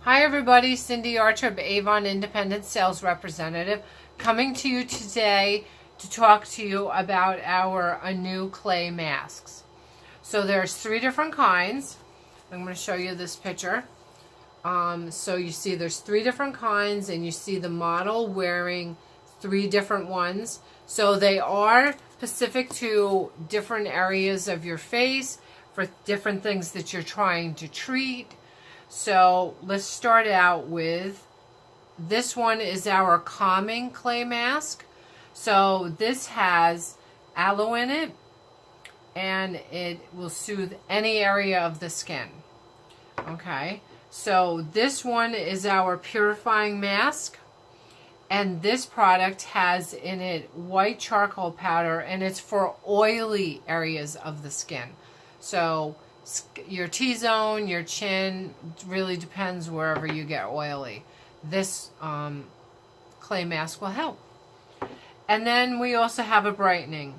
Hi everybody, Cindy Archer, Avon Independent Sales Representative, coming to you today to talk to you about our Anew Clay Masks. So there's 3 different kinds. I'm going to show you this picture. So you see there's 3 different kinds, and you see the model wearing 3 different ones. So they are specific to different areas of your face for different things that you're trying to treat. So let's start out with this one is our calming clay mask. So this has aloe in it, and it will soothe any area of the skin. Okay, so this one is our purifying mask, and this product has in it white charcoal powder, and it's for oily areas of the skin. So your T-zone, your chin, really depends wherever you get oily. This clay mask will help. And then we also have a brightening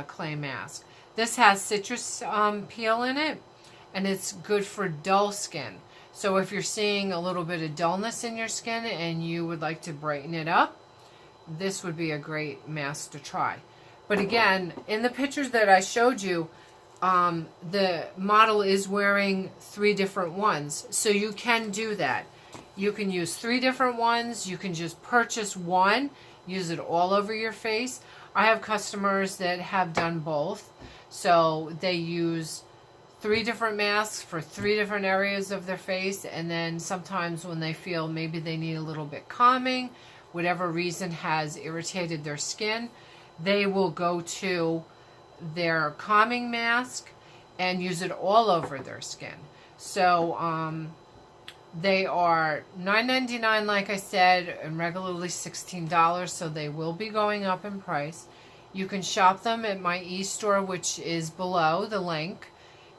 clay mask. This has citrus peel in it, and it's good for dull skin. So if you're seeing a little bit of dullness in your skin and you would like to brighten it up, this would be a great mask to try. But again, in the pictures that I showed you, the model is wearing 3 different ones, so you can do that. You can use 3 different ones. You can just purchase one, use it all over your face. I have customers that have done both, so they use 3 different masks for 3 different areas of their face, and then sometimes when they feel maybe they need a little bit calming, whatever reason has irritated their skin, they will go to their calming mask and use it all over their skin. So they are $9.99, like I said, and regularly $16, so they will be going up in price. You can shop them at my e-store, which is below the link,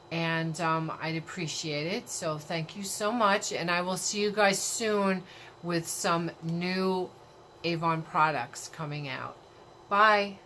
and I'd appreciate it. So thank you so much, and I will see you guys soon with some new Avon products coming out. Bye.